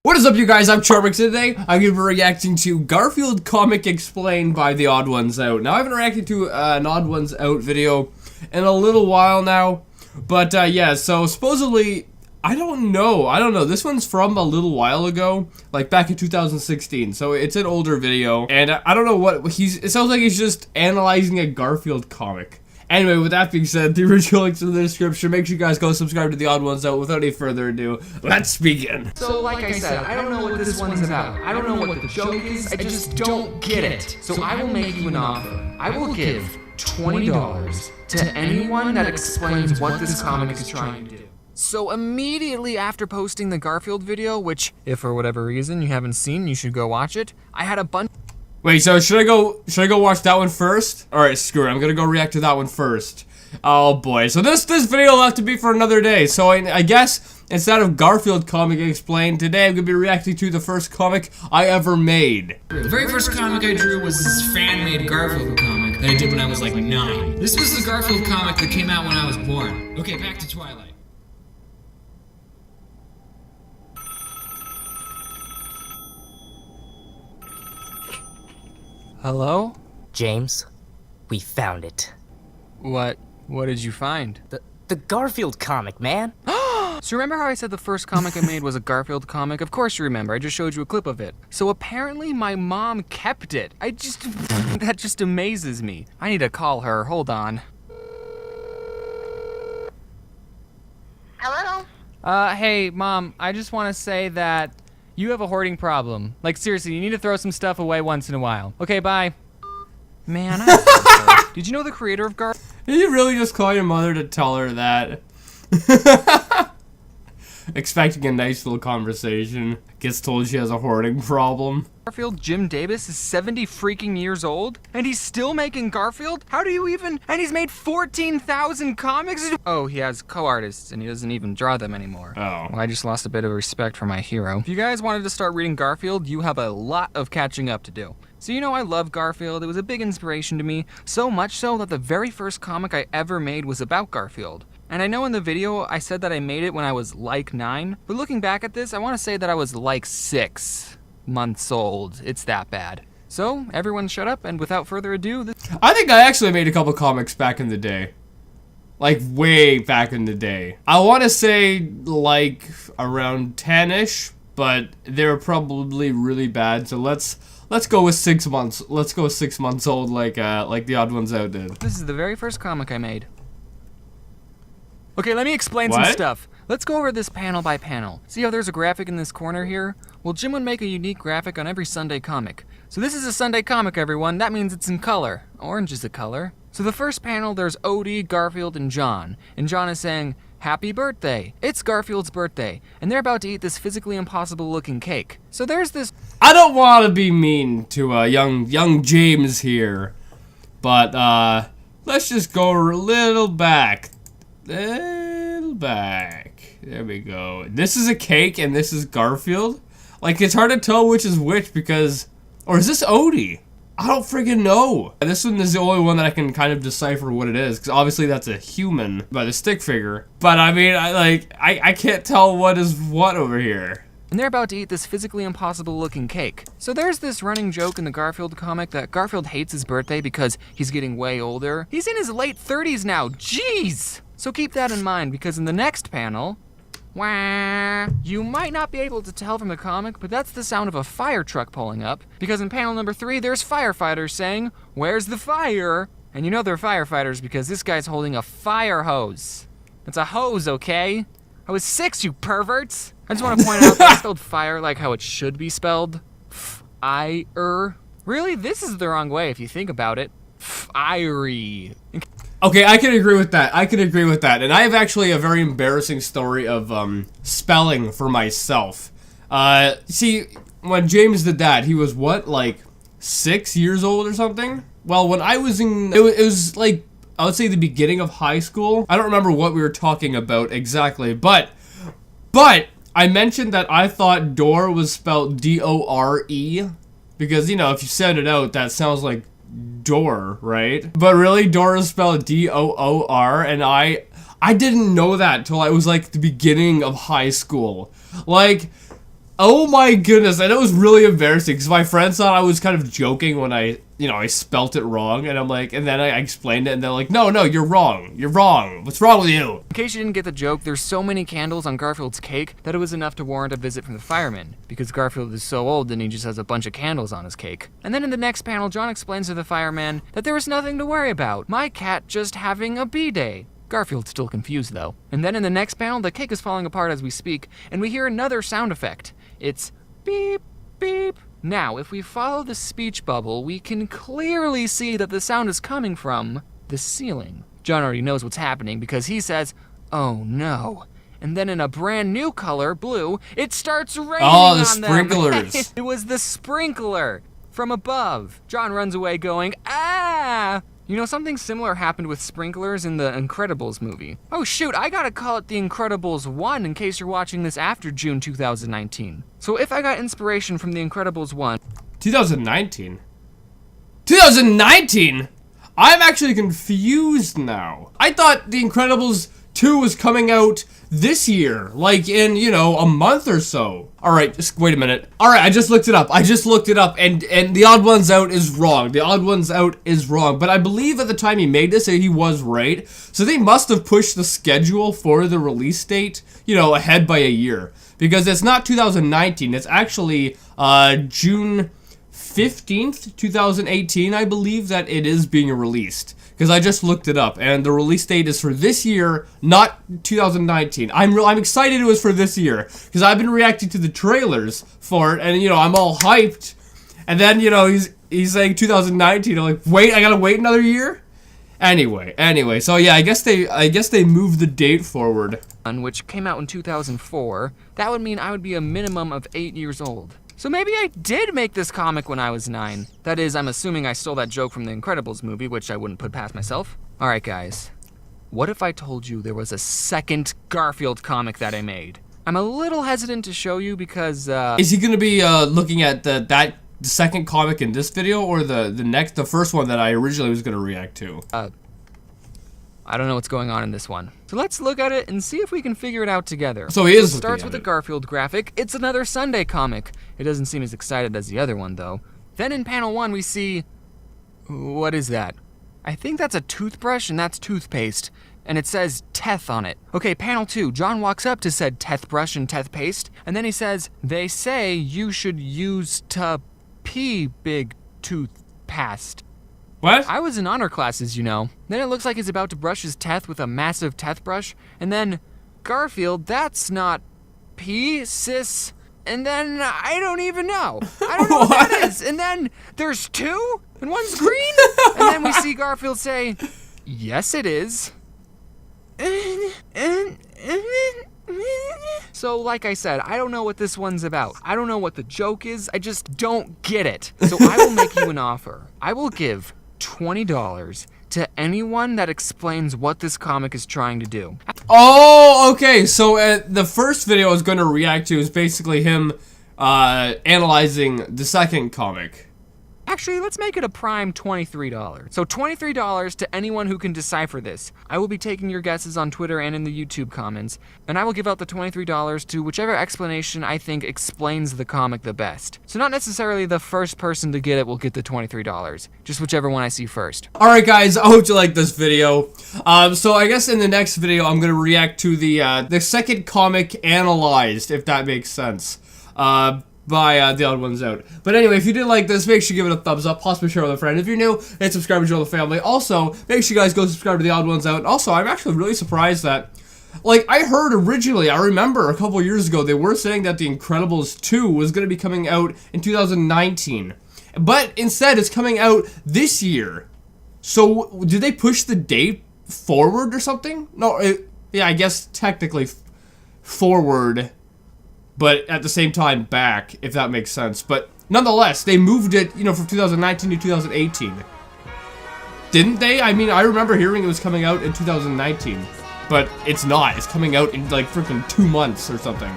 What is up, you guys? I'm Charmx. Today I'm going to be reacting to Garfield Comic Explained by The Odd Ones Out. Now, I haven't reacted to an Odd Ones Out video in a little while now, but yeah, so supposedly, I don't know, this one's from a little while ago, like back in 2016, so it's an older video, and I don't know what it sounds like he's just analyzing a Garfield comic. Anyway, with that being said, the original links in the description. Make sure you guys go subscribe to The Odd Ones Out. Without any further ado, let's begin. So, like I said, I don't know what this one's about. I don't know what the joke is. I just don't get it. So I will make you an offer. I will give $20 to anyone that explains what this comic is trying to do. So immediately after posting the Garfield video, which, if for whatever reason you haven't seen, you should go watch it, I had a bunch. Wait, so should I go watch that one first? Alright, screw it, I'm gonna go react to that one first. Oh boy, so this video will have to be for another day. So I guess, instead of Garfield Comic Explained, today I'm gonna be reacting to the first comic I ever made. The very first comic I drew was this fan-made Garfield comic that I did when I was like 9. This was the Garfield comic that came out when I was born. Okay, back to Twilight. Hello? James, we found it. What did you find? The Garfield comic, man. So remember how I said the first comic I made was a Garfield comic? Of course you remember, I just showed you a clip of it. So apparently my mom kept it. That just amazes me. I need to call her, hold on. Hello? Hey Mom, I just want to say that you have a hoarding problem. Like seriously, you need to throw some stuff away once in a while. Okay, bye. Man, did you know the creator of Garfield? Did you really just call your mother to tell her that? Expecting a nice little conversation. Gets told she has a hoarding problem. Garfield, Jim Davis, is 70 freaking years old, and he's still making Garfield? How do you even? And he's made 14,000 comics? Oh, he has co-artists, and he doesn't even draw them anymore. Oh. Well, I just lost a bit of respect for my hero. If you guys wanted to start reading Garfield, you have a lot of catching up to do. So you know I love Garfield. It was a big inspiration to me, so much so that the very first comic I ever made was about Garfield. And I know in the video I said that I made it when I was like 9, but looking back at this, I want to say that I was like 6 months old. It's that bad. So, everyone shut up, and without further ado, I think I actually made a couple comics back in the day. Like, way back in the day. I want to say, like, around 10-ish, but they were probably really bad, so let's go with 6 months. Let's go with 6 months old like The Odd Ones Out did. This is the very first comic I made. Okay, let me explain some stuff. Let's go over this panel by panel. See how there's a graphic in this corner here? Well, Jim would make a unique graphic on every Sunday comic. So this is a Sunday comic, everyone. That means it's in color. Orange is a color. So the first panel, there's Odie, Garfield, and John. And John is saying, "Happy birthday. It's Garfield's birthday." And they're about to eat this physically impossible looking cake. So there's this... I don't want to be mean to young James here, but let's just go a little back. There we go. This is a cake and this is Garfield. Like, it's hard to tell which is which because... Or is this Odie? I don't freaking know. This one is the only one that I can kind of decipher what it is, because obviously that's a human by the stick figure. But I mean, I can't tell what is what over here. And they're about to eat this physically impossible looking cake. So there's this running joke in the Garfield comic that Garfield hates his birthday because he's getting way older. He's in his late 30s now, jeez! So keep that in mind, because in the next panel, wah, you might not be able to tell from the comic, but that's the sound of a fire truck pulling up, because in panel number 3, there's firefighters saying, "Where's the fire?" And you know they're firefighters because this guy's holding a fire hose. It's a hose, okay? I was 6, you perverts! I just want to point out that I spelled fire like how it should be spelled. Fire. Really? This is the wrong way if you think about it. Fiery. Okay, I can agree with that. And I have actually a very embarrassing story of spelling for myself. See, when James did that, he was what, like 6 years old or something? Well, when I was in, it was like, I would say the beginning of high school. I don't remember what we were talking about exactly, but I mentioned that I thought door was spelled D-O-R-E, because, you know, if you send it out, that sounds like door, right? But really, door is spelled D-O-O-R, and I didn't know that till I was like the beginning of high school. Like, Oh my goodness, and it was really embarrassing because my friends thought I was kind of joking when I spelt it wrong, and I'm like, and then I explained it, and they're like, no, you're wrong. You're wrong. What's wrong with you? In case you didn't get the joke, there's so many candles on Garfield's cake that it was enough to warrant a visit from the firemen, because Garfield is so old and he just has a bunch of candles on his cake. And then in the next panel, John explains to the fireman that there was nothing to worry about. My cat just having a B-day. Garfield's still confused though. And then in the next panel, the cake is falling apart as we speak, and we hear another sound effect. It's beep, beep. Now, if we follow the speech bubble, we can clearly see that the sound is coming from the ceiling. John already knows what's happening because he says, oh no. And then in a brand new color, blue, it starts raining on them. Oh, the sprinklers. It was the sprinkler from above. John runs away going, ah! You know, something similar happened with sprinklers in the Incredibles movie. Oh shoot, I gotta call it The Incredibles 1 in case you're watching this after June 2019. So if I got inspiration from The Incredibles 1... 2019? 2019? I'm actually confused now. I thought The Incredibles 2 was coming out this year, like in, a month or so. Alright, just wait a minute. Alright, I just looked it up. And the Odd Ones Out is wrong. The Odd Ones Out is wrong. But I believe at the time he made this, he was right. So they must have pushed the schedule for the release date, ahead by a year. Because it's not 2019, it's actually June 15th, 2018, I believe that it is being released. Because I just looked it up, and the release date is for this year, not 2019. I'm excited it was for this year, because I've been reacting to the trailers for it, and I'm all hyped. And then he's saying 2019. I'm like, wait, I gotta wait another year. Anyway, so yeah, I guess they moved the date forward. Which came out in 2004. That would mean I would be a minimum of 8 years old. So maybe I did make this comic when I was 9. That is, I'm assuming I stole that joke from the Incredibles movie, which I wouldn't put past myself. Alright guys, what if I told you there was a second Garfield comic that I made? I'm a little hesitant to show you because, Is he gonna be looking at the second comic in this video, or the first one that I originally was gonna react to? I don't know what's going on in this one. So let's look at it and see if we can figure it out together. So he is It starts with a Garfield graphic. It's another Sunday comic. It doesn't seem as excited as the other one, though. Then in panel 1, we see... What is that? I think that's a toothbrush and that's toothpaste. And it says Teth on it. Okay, panel 2. John walks up to said Tethbrush and Tethpaste. And then he says, they say you should use to pee big toothpaste. What? I was in honor classes, Then it looks like he's about to brush his teeth with a massive teeth brush. And then, Garfield, that's not pee, sis. And then, I don't even know. I don't know what that is. And then, there's 2? And one's green? And then we see Garfield say, yes, it is. So, like I said, I don't know what this one's about. I don't know what the joke is. I just don't get it. So I will make you an offer. I will give $20 to anyone that explains what this comic is trying to do. Oh, okay. So the first video I was going to react to is basically him analyzing the second comic. Actually, let's make it a prime $23. So $23 to anyone who can decipher this. I will be taking your guesses on Twitter and in the YouTube comments, and I will give out the $23 to whichever explanation I think explains the comic the best. So not necessarily the first person to get it will get the $23, just whichever one I see first. Alright guys, I hope you liked this video. So I guess in the next video I'm going to react to the second comic analyzed, if that makes sense. By The Odd Ones Out. But anyway, if you did like this, make sure you give it a thumbs up, possibly share with a friend. If you're new, hit subscribe and join the family. Also, make sure you guys go subscribe to The Odd Ones Out. Also, I'm actually really surprised that, like, I heard originally, I remember a couple years ago, they were saying that The Incredibles 2 was going to be coming out in 2019. But instead, it's coming out this year. So, did they push the date forward or something? No, yeah, I guess technically forward, but at the same time back, if that makes sense. But nonetheless, they moved it, from 2019 to 2018. Didn't they? I mean, I remember hearing it was coming out in 2019, but it's not. It's coming out in like freaking 2 months or something.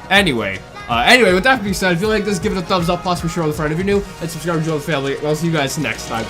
Anyway, with that being said, if you like this, give it a thumbs up, possibly share with a friend. If you're new, and subscribe and join the family. I'll see you guys next time.